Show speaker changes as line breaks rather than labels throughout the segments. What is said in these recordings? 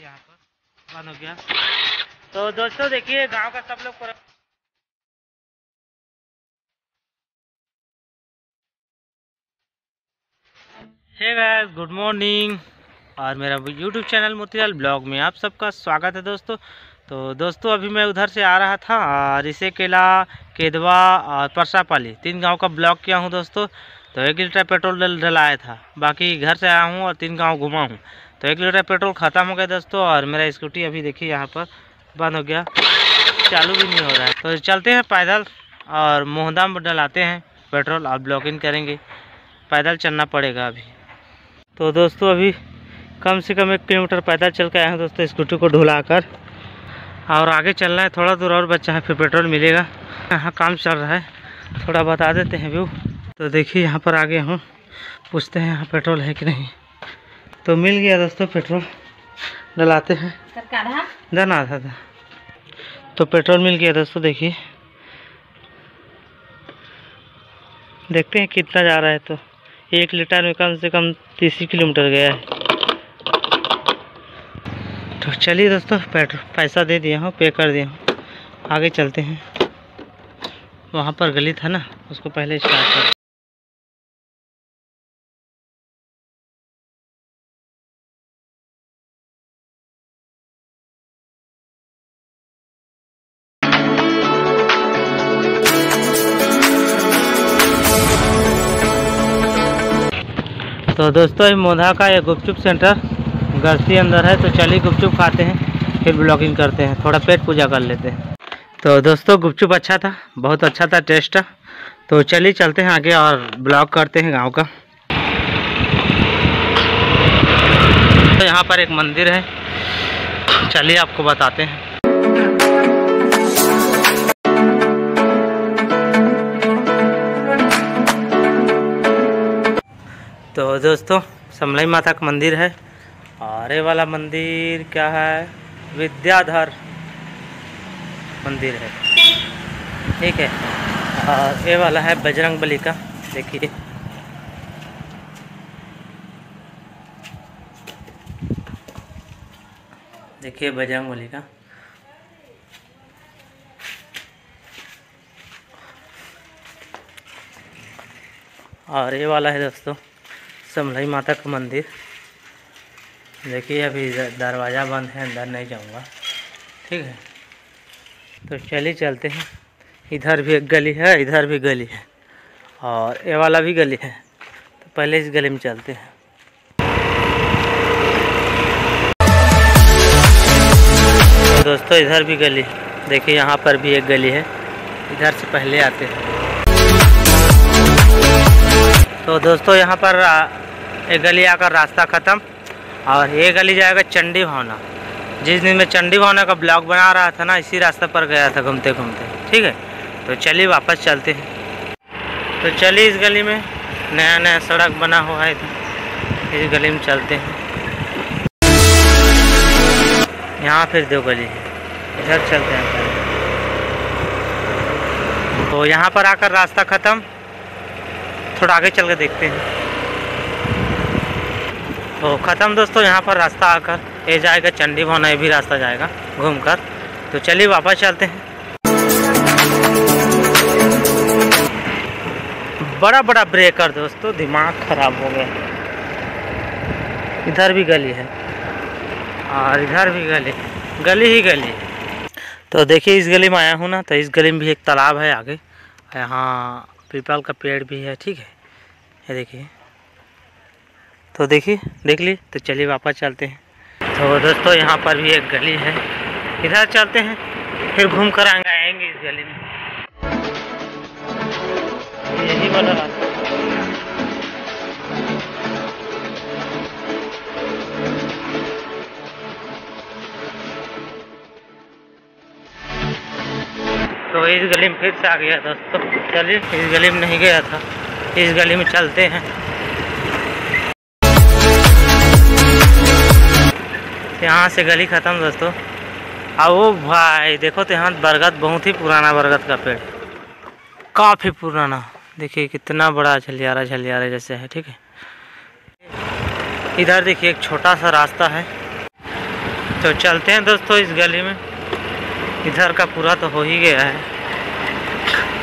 यहाँ पर बंद हो गया। तो दोस्तों देखिए गांव का सब लोग हे गाइस, गुड मॉर्निंग। और मेरा यूट्यूब चैनल मोतीलाल ब्लॉग में आप सबका स्वागत है दोस्तों। तो दोस्तों अभी मैं उधर से आ रहा था और इसे केला, केदवा और परसापाली 3 गांव का ब्लॉग किया हूं दोस्तों। तो 1 लीटर पेट्रोल डलाया था, बाकी घर से आया हूं और 3 गांव घुमा हूं। तो 1 लीटर पेट्रोल ख़त्म हो गया दोस्तों और मेरा स्कूटी अभी देखिए यहाँ पर बंद हो गया, चालू भी नहीं हो रहा है। तो चलते हैं पैदल और मोहदाम डलाते हैं पेट्रोल और ब्लॉगिंग करेंगे। पैदल चलना पड़ेगा अभी। तो दोस्तों अभी कम से कम 1 किलोमीटर पैदल चल के आए हैं दोस्तों, स्कूटी को ढुलाकर। और आगे चलना है, थोड़ा दूर और बचा है, फिर पेट्रोल मिलेगा। यहाँ काम चल रहा है, थोड़ा बता देते हैं व्यू। तो देखिए यहाँ पर आगे हूँ, पूछते हैं यहाँ पेट्रोल है कि नहीं। तो मिल गया दोस्तों पेट्रोल, डलाते हैं। जाना था। तो पेट्रोल मिल गया दोस्तों, देखिए देखते हैं कितना जा रहा है। तो 1 लीटर में कम से कम 30 किलोमीटर गया है। तो चलिए दोस्तों, पेट्रोल पैसा दे दिया हूँ, पे कर दिया हूँ। आगे चलते हैं, वहाँ पर गली था ना, उसको पहले स्टार्ट कर। तो दोस्तों ये मोधा का ये गुपचुप सेंटर गस्ती अंदर है। तो चलिए गुपचुप खाते हैं, फिर ब्लॉगिंग करते हैं, थोड़ा पेट पूजा कर लेते हैं। तो दोस्तों गुपचुप अच्छा था, बहुत अच्छा था टेस्ट। तो चलिए चलते हैं आगे और ब्लॉग करते हैं गांव का। तो यहाँ पर एक मंदिर है, चलिए आपको बताते हैं। तो दोस्तों समलाई माता का मंदिर है और ये वाला मंदिर क्या है, विद्याधर मंदिर है, ठीक है। और ये वाला है बजरंगबली का, देखिए देखिए बजरंगबली का। और ये वाला है दोस्तों समलाई माता का मंदिर, देखिए अभी दरवाज़ा बंद है, अंदर नहीं जाऊंगा, ठीक है। तो चलिए चलते हैं। इधर भी एक गली है, इधर भी गली है और ये वाला भी गली है। तो पहले इस गली में चलते हैं। दोस्तों इधर भी गली है, देखिए यहाँ पर भी एक गली है, इधर से पहले आते हैं। तो दोस्तों यहाँ पर एक गली आकर रास्ता ख़त्म और ये गली जाएगा चंडी भावना। जिस दिन मैं चंडी भावना का ब्लॉग बना रहा था ना, इसी रास्ते पर गया था घूमते घूमते, ठीक है। तो चलिए वापस चलते हैं। तो चलिए इस गली में नया सड़क बना हुआ है, इस गली में चलते हैं। यहाँ फिर 2 गली है, इधर चलते हैं पहले। तो यहाँ पर आकर रास्ता ख़त्म, थोड़ा आगे चल के देखते हैं। तो ख़त्म दोस्तों, यहाँ पर रास्ता आकर ये जाएगा चंडी भावना, ये भी रास्ता जाएगा घूमकर। तो चलिए वापस चलते हैं। बड़ा बड़ा ब्रेकर दोस्तों, दिमाग खराब हो गया। इधर भी गली है और इधर भी गली, गली ही गली है। तो देखिए इस गली में आया हूँ ना, तो इस गली में भी एक तालाब है आगे, यहाँ पीपल का पेड़ भी है, ठीक है, ये देखिए। तो देखिए देख ली। तो चलिए वापस चलते हैं। तो दोस्तों यहाँ पर भी एक गली है, इधर चलते हैं, फिर घूम कर आएंगे इस गली में। यही वाला रास्ता। तो इस गली में फिर से आ गया दोस्तों, चलिए इस गली में नहीं गया था, इस गली में चलते हैं। यहाँ से गली ख़त्म दोस्तों। अब वो भाई देखो तो यहाँ बरगद, बहुत ही पुराना बरगद का पेड़, काफ़ी पुराना, देखिए कितना बड़ा झलियारा जैसे है, ठीक है। इधर देखिए एक छोटा सा रास्ता है, तो चलते हैं दोस्तों इस गली में। इधर का पूरा तो हो ही गया है,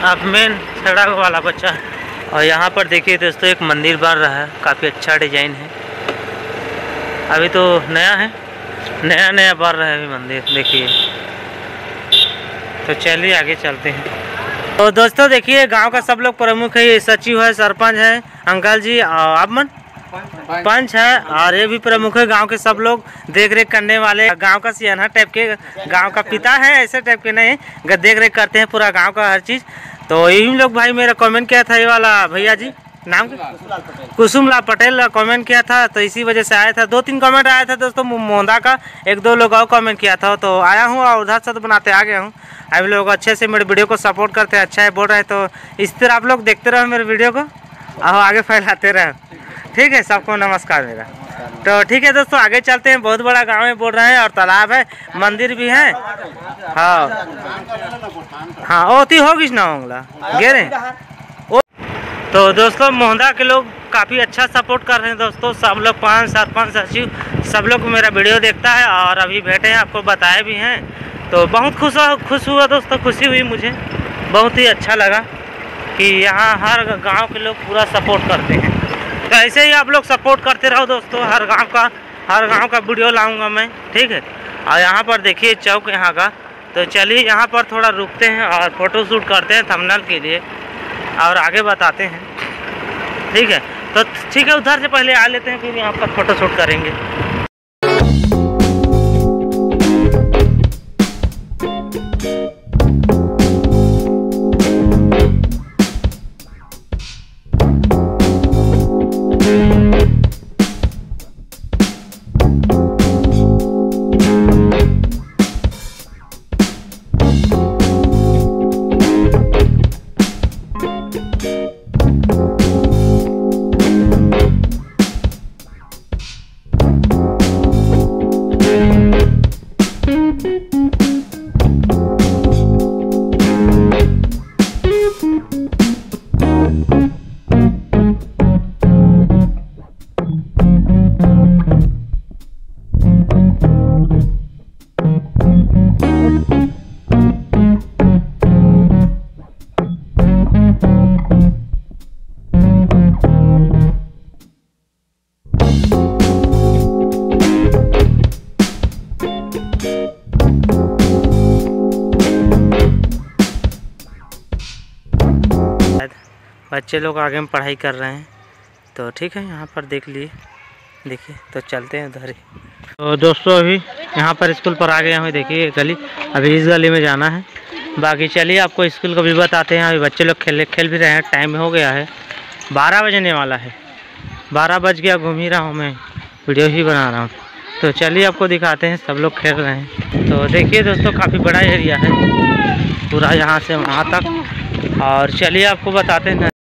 अब मेन सड़क वाला बचा है। और यहाँ पर देखिए दोस्तों एक मंदिर बन रहा है, काफ़ी अच्छा डिजाइन है। अभी तो नया है, नया नया बन रहा है अभी मंदिर, देखिए। तो चलिए आगे चलते हैं। तो दोस्तों देखिए गांव का सब लोग प्रमुख है, सचिव है, सरपंच है, अंकल जी, आप मन पंच है, और ये भी प्रमुख है। गांव के सब लोग देख रेख करने वाले, गांव का सियाना टाइप के, गांव का पिता है, ऐसे टाइप के नहीं, देख रेख करते हैं पूरा गांव का हर चीज़। तो यही लोग भाई मेरा कमेंट किया था, ये वाला भैया जी नाम कुसुमलाल पटेल कमेंट किया था, तो इसी वजह से आया था। 2-3 कमेंट आया था दोस्तों मोहदा का, 1-2 लोग और कमेंट किया था, तो आया हूँ और उधर से तो बनाते आ गया हूँ। आप लोग अच्छे से मेरे वीडियो को सपोर्ट करते हैं, अच्छा है बोल रहे हैं, तो इस तरह आप लोग देखते रहो मेरे वीडियो को और आगे फैलाते रहो, ठीक है। सबको नमस्कार मेरा। तो ठीक है दोस्तों आगे चलते हैं। बहुत बड़ा गाँव है बोल रहे हैं, और तालाब है, मंदिर भी है। हाँ हाँ ओती होगी ना होंगला गेरे। तो दोस्तों मोहदा के लोग काफ़ी अच्छा सपोर्ट कर रहे हैं दोस्तों, सब लोग, 5 सरपंच सचिव सब लोग मेरा वीडियो देखता है, और अभी बैठे हैं, आपको बताए भी हैं। तो बहुत खुश हुआ दोस्तों, खुशी हुई मुझे, बहुत ही अच्छा लगा कि यहाँ हर गांव के लोग पूरा सपोर्ट करते हैं। तो ऐसे ही आप लोग सपोर्ट करते रहो दोस्तों, हर गांव का वीडियो लाऊंगा मैं, ठीक है। और यहाँ पर देखिए चौक यहाँ का। तो चलिए यहाँ पर थोड़ा रुकते हैं और फ़ोटो शूट करते हैं थंबनेल के लिए, और आगे बताते हैं, ठीक है। तो ठीक है उधर से पहले आ लेते हैं, फिर यहाँ पर फ़ोटो शूट करेंगे। बच्चे लोग आगे में पढ़ाई कर रहे हैं, तो ठीक है यहाँ पर देख लिए, देखिए। तो चलते हैं उधर ही। तो दोस्तों अभी यहाँ पर स्कूल पर आ गया हूँ, देखिए गली, अभी इस गली में जाना है। बाकी चलिए आपको स्कूल का भी बताते हैं। अभी बच्चे लोग खेल भी रहे हैं, टाइम हो गया है, 12 बजने वाला है, 12 बज गया, घूम ही रहा हूँ मैं, वीडियो ही बना रहा हूँ। तो चलिए आपको दिखाते हैं, सब लोग खेल रहे हैं। तो देखिए दोस्तों काफ़ी बड़ा एरिया है पूरा, यहाँ से वहाँ तक। और चलिए आपको बताते हैं